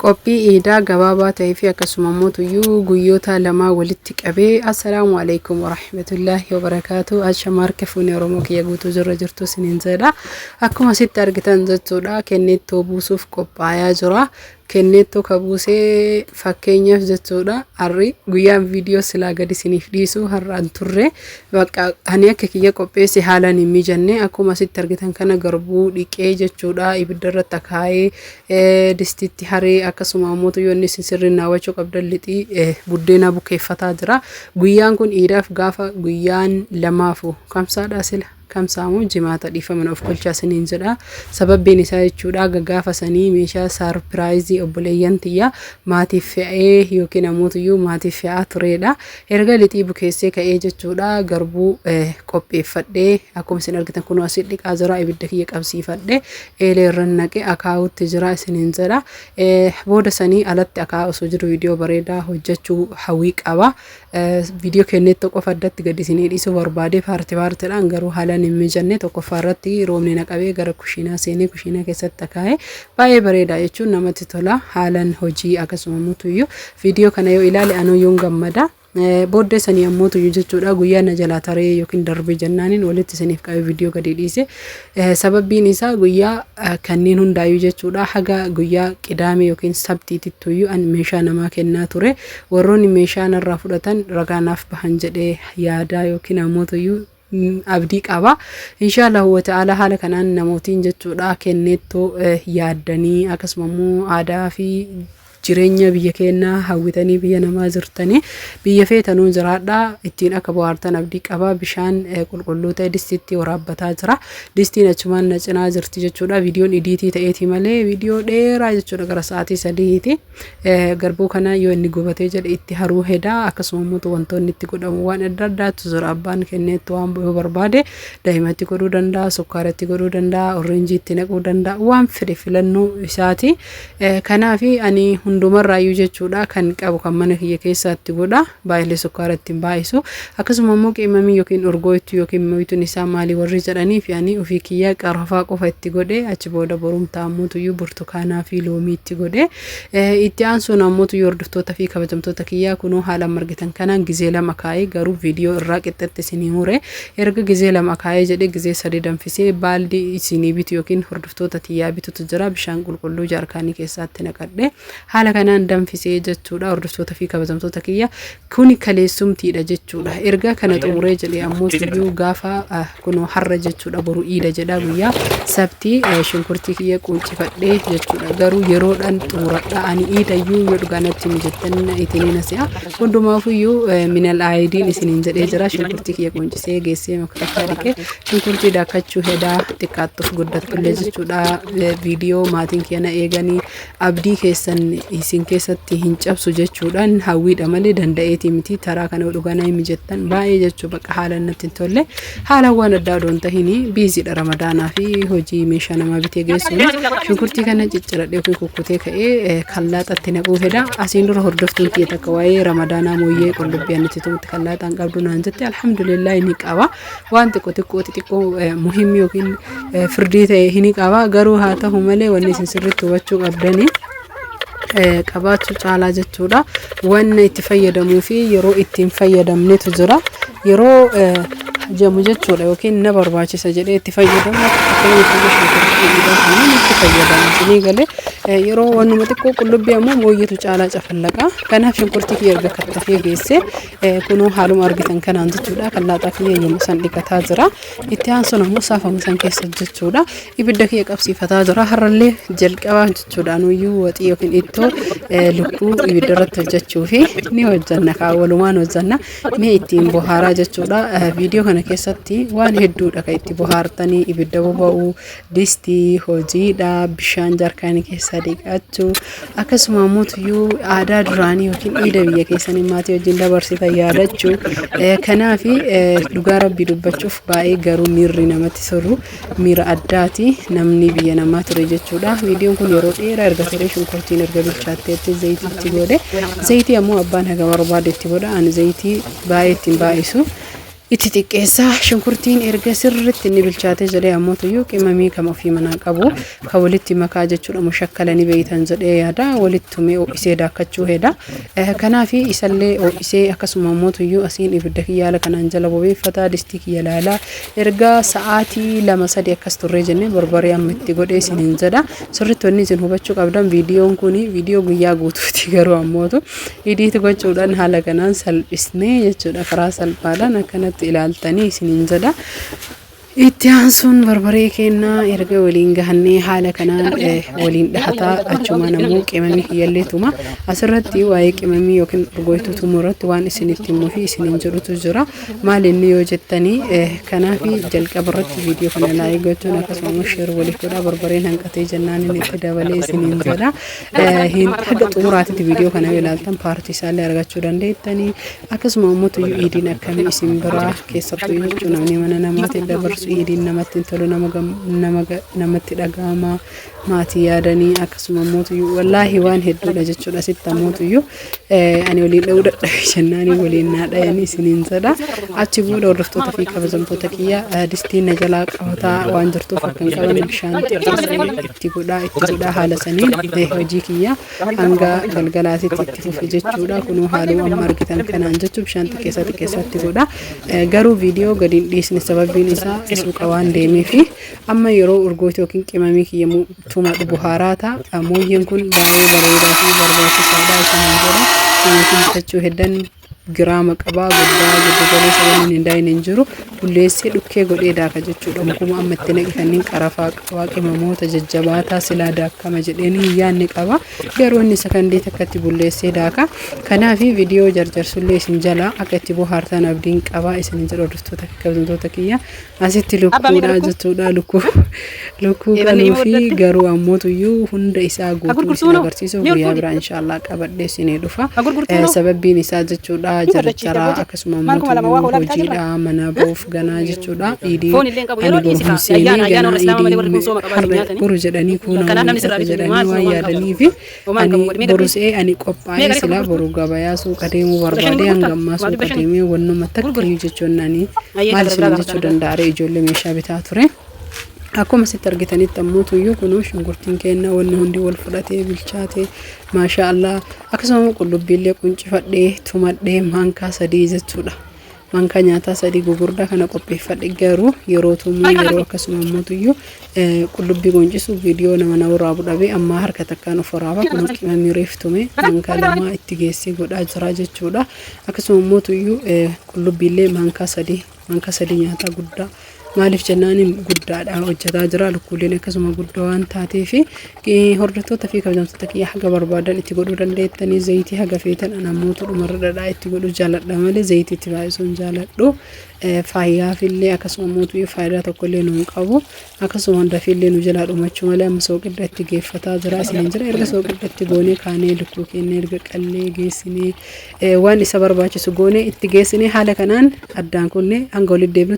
qophii iidaa gabaabaa ta'ee fi akkasumas guyyoota lama walitti qabee assalaamu alaykum warahmatullahi wabarakaatu. Ashamarke fuuni oromoo kiyya guutuu jirtu siniin jedha. Akkuma sitti argitan jechuudha kennettoo buusuuf qophaayaa jira. Kennettoo kabuusee fakkeenyaaf jechuudha harri guyyaan viidiyoo silaa gadi siniif dhiisu har'aan turre bakka ani akka kiyya qopheesse haalaan hin mijanne akkuma sitti argitan kana garbuu dhiqee jechuudha ibidda irratti akaayee distitti haree akkasuma ammoo yoonni sirriin naawwachuu qabdan lixii buddeena bukeeffataa jira. Guyyaan kun iidaaf gaafa guyyaan lamaafu kamsaadha sila kamsaamu jimaata dhiifamana of kolchaa siniin jedha. Sababbiin isaa jechuudha gagaafa sanii meeshaa sarpiraayizii obboleeyyan tiyya maatiif fe'ee yookiin ammoo maatiif fe'aa turedha. Erga lixii bukeessee ka'ee jechuudha garbuu qopheeffadhee akkuma isin argitan kun asii dhiqaa jira ibidda kiyya qabsiifadhee eelee irra naqee akaawutti jira siniin jedha. Booda sanii alatti akaa osoo jiru viidiyoo bareedaa hojjechuu hawwii qaba. Viidiyoo kennettoo qofa addatti gadi isinii dhiisuu barbaade paartiidhaan garuu haalaan hin mijanne tokkoffaarratti roobni naqabee gara kushiinaa seenee kushiinaa keessatti akaa'ee baay'ee bareeda jechuun namatti tola. Haalaan hojii akkasuma viidiyoo kana yoo ilaale anuyyuu gammada. Booddee sanii ammoo jechuudha guyyaa na jalaa taree yookiin darbee jennaaniin walitti isiniif qabee viidiyoo gadi dhiise. Sababbiin isaa guyyaa kanneen hundaayyuu jechuudha haga guyyaa qidaamee yookiin sabtiitittuyyuu an meeshaa namaa kennaa ture. Warroonni meeshaa narraa fudhatan ragaanaaf bahan jedhee yaadaa yookiin ammoo abdii qaba. Inshallah wa ta'ala haala kanaan namootiin jechuudha kennettoo yaaddanii akkasumas aadaa fi jireenya biyya keenyaa hawwitanii biyya namaa jirtanii biyya feetanuu jiraadha ittiin akka bohaartan abdii qaba. Bishaan qulqulluu ta'e distiitti waraabbataa jira. Distiin achumaan na cinaa jirti jechuudha. Viidiyoon idiitii ta'eeti malee viidiyoo dheeraa jechuudha gara sa'aatii 3ti. Garbuu kana yoo inni gubatee jedhe itti haruu hedaa akkasumas wantoonni itti godhamu waan adda addaatu jira. Abbaan kennettoo waan barbaade daa'imatti godhuu danda'a, sukkaaratti godhuu danda'a, oranjii itti naquu danda'a, waan fedhe filannoo isaati. Kanaaf ani hundumarraayyuu jechuudha kan qabu kan mana kiyya keessatti godha baay'ee sukkaara ittiin baay'isu akkasuma immoo qeemmamii yookiin urgoo itti yookiin moyituun isaa maalii warri jedhanii fi ani ofii kiyya qarafaa qofa itti godhe achi booda borumtaa ammoo burtukaanaa fi loomii itti godhe itti aansuun ammoo hordoftoota fi kabajamtoota kiyyaa kunoo haala margitan kanaan gizee lama kaa'ee garuu viidiyoo irraa qixxatti isinii mure erga gizee lama kaa'ee jedhe gizee 3 danfisee baaldii isinii bitu yookiin hordoftoota tiyyaa bitutu jira bishaan qulqulluu jaarkaanii keessatti naqadhe. Haala kanaan danfisee jechuudha hordoftoota fi kabajamtoota kiyya kuni kaleessumtiidha jechuudha. Erga kana xumuree jedhee ammoo gaafa kunoo har'a jechuudha boru iida jedha guyyaa sabtii shunkurtii kiyya quncifadhee jechuudha. Garuu yeroodhaan xumuradha ani iidayyuu yoo dhugaanatti mijattan itiniin asi'a hundumaafuyyuu minal aayidiin isiniin jedhee jira. Shunkurtii kiyya quncisee geessee maktafa dhiqee shunkurtii daakachuu hedaa xiqqaattuuf guddattullee jechuudha. Viidiyoo maatiin kiyya na eeganii abdii keessan isin keessatti hin cabsu jechuudhaan hawwiidha malee danda'eeti miti taraa kana dhugaanaa hin mijattan baay'ee jechuu bakka haala natti hin tolle haala waan addaa doon tahini biiziidha ramadaanaa fi hojii meeshaa namaa bitee geessuun shunkurtii kana cicciradhee yookiin kukkutee ka'ee kallaaxatti naquu fedha. Asiin dura hordoftuun kiyya takka waa'ee ramadaanaa mooyyee qullubbii annitti tumutti kallaaxaan qabdu naan jette alhamdulillah inni qaba waan xiqqoo muhimmi yookiin firdii ta'e hin qaba garuu haa ta'u malee wanni isin sirriitti hubachuu qabdanii qabaachuu caalaa jechuudha. Wanna itti fayyadamuu fi yeroo ittiin fayyadamnetu jira. Yeroo jamu jechuudha yookiin na barbaachisa jedhee itti fayyadamu itti fayyadamu galee yeroo wannuma xiqqoo qullubbii ammoo mooyyeetu caalaa cafallaqa. Kanaaf shunkurtii kiyya erga kattafee geesse kunoo haaluma argitan kanaan jechuudha kallaaxaa kiyya yommuu san dhiqataa jira. Itti aansuun ammoo saafama san keessa jechuudha ibidda kiyya qabsiifataa jira. Har'allee jalqaba jechuudha nuyyuu waxii yookiin ittoo lukkuu ibidda irratti hojjechuu fi ni hojjanna walumaan hojjanna mee ittiin bohaaraa jechuudha. Viidiyoo kana keessatti waan hedduudha kan itti bohaartanii ibidda boba'uu distii hojiidha bishaan jaarkaanii keessa dhiqachuu akkasuma ammoo aadaa duraanii yookiin iida biyya keessanii maatii wajjin dabarsitan yaadachuu. Kanaaf dhugaa rabbii dubbachuuf baay'ee garuu miirri namatti tolu miira addaati namni biyya namaa ture jechuudha. Viidiyoon kun yeroo dheeraa erga ture shunkurtiin erga bilchaatteetti zayitiitti godhe zayitii ammoo abbaan haga barbaade itti godha ani zayitii baay'ee ittiin baay'isu itixiqqeessa shunkurtiin erga sirriitti inni bilchaatee jedhee ammoo tuyyuu qimamii kam ofii manaa qabu ka walitti makaa jechuudha mushakkalanii beeytan jedhee yaada walitti tumee ho'isee daakkachuu heeda kanaafi isallee ho'isee akkasuma ammoo tuyyuu asiin ibidda kiyyaala kanaan jala bobeeffataa distii kiyya laalaa erga sa'aatii 2-3 akkas turree jennee barbaree amma itti godhee isiniin jedha sirriitti wanni isin hubachuu qabdan viidiyoon kuni viidiyoo guyyaa guutuuti garuu ammootu idiitti gochuudhaan haala kanaan salphisnee jechuudha karaa salphaadhaan akkanatti ilaaltanii isiniin jedha itti aansuun barbaree kennaa erga waliin gahannee haala kanaan waliin dhahataa achuma namuu qimamii kiyyallee tuma asirratti waa'ee qimamii yookiin urgooftuu tumuu irratti waan isinitti himuu fi isiniin jedhutu jira maal inni yoo jettanii kanaafi jalqaba irratti viidiyoo kana laayik gochuun akkasumas sheer waliif godhaa barbareen hanqatee jennaan inni itti dabalee isiniin jedha haga xumuraatitti viidiyoo kana ilaaltan paartii isaallee argachuu dandeettanii akkasuma immoo tuyyuu iidiin akkamii isin biraa keessattuu jechuun namni mana namaatiin dabarsu idiin namatti tolu namatti dhagahama maatii yaadanii akkasuma mootuyyuu wallaahi waan hedduudha jechuudha sitta mootuyyuu ani waliin dha'uu dadhabee jennaanii waliin naa dhayanii isiniin jedha achi booda hordoftoota fi kabajamtoota kiyya distiin na jalaa qabataa waan jirtuuf akka hin qabanne bishaan itti godhaa haala saniin hojii kiyya hanga galgalaatitti itti fufi jechuudha kunuu haaluu amma argitan kanaan jechuu bishaan xiqqeessatti godha garuu viidiyoo gadiin dhiisne sababiin isaa suuqa waan deemee fi amma yeroo urgooftuu yookiin qimamii kiyya tuma buhaaraata mooyyeen kun baay'ee bareedaa fi barbaachisaadha isiniin jedha namoonni bitachuu heddan giraama qabaa guddaa giddu galeessa waliin hin daayine hin jiru bulleessee dhukkee godhee daaka jechuudha mukuma amma itti naqitaniin qarafaa qabaa qimamoota jajjabaataa silaa daakkama jedheenii hin yaadne qaba garuu inni sakandii takkatti bulleessee daaka kanaafi viidiyoo jarjarsullee isin jala akka itti buhaartan abdiin qabaa isin jedhu hordoftoota fi kabajamtoota kiyya asitti lukkuudha jechuudha lukkuu qaluu fi garuu ammoo tuyyuu hunda isaa guutuu isin agarsiisuuf guyyaa biraa inshaallah qabadhee isinii dhufa sababbiin isaa jechuudha jarjara akkasuma mootummaa hojiidha mana boof ganaa jechuudha idii ani boruuseenii ganaa idii boru jedhanii kuunaa jedhanii waan yaadanii fi ani boruusee ani qophaa'ee silaa boru gabayaa suuqa deemuu barbaade hangammaa suuqa deemee wannuma takkayyuu jechuun ani maal isin jechuu danda'a ijoollee meeshaa bitaa ture akkuma sitti argitanitti ammoo tuyyuu kunuu shunkurtiin kenna wanni hundi wal fudhatee bilchaatee maasha Allah akkasuma qullubbiillee quncifadhee tumadhee maankaa 3 jechuudha maankaa nyaataa 3 gugurdaa kana qopheeffadhe garuu yeroo tumuu yeroo akkasuma ammoo tuyyuu qullubbii quncisu viidiyoo nama waraabuu dhabee amma harka takkaan of waraaba kun qimamii reeftume maankaa 2 itti geessee godhaa jira jechuudha akkasuma ammoo tuyyuu qullubbiillee maankaa 3 nyaataa guddaa maaliif jennaaniin guddaadha hojjetaa jira lukkuuleen akkasuma guddaa waan taatee fi hordoftoota fi kabajamtoota kiyya haga barbaadan itti godhuu dandeettanii zayitii haga feetan anamootu dhumarra dhadhaa itti godhuu jaaladha malee zayitii itti baay'isuun jaaladhu fayyaafillee akkasuma mootuu faayidaa tokkollee nu qabu akkasuma hundaafillee nu jalaa dhumachuu malee amma sooqidda itti geeffataa jira isiniin jira erga sooqidda itti goonee kaanee lukkuu kennee erga qallee geessinee waan isa barbaachisu goonee itti geessinee haala kanaan addaan kunne hanga walitti deebinu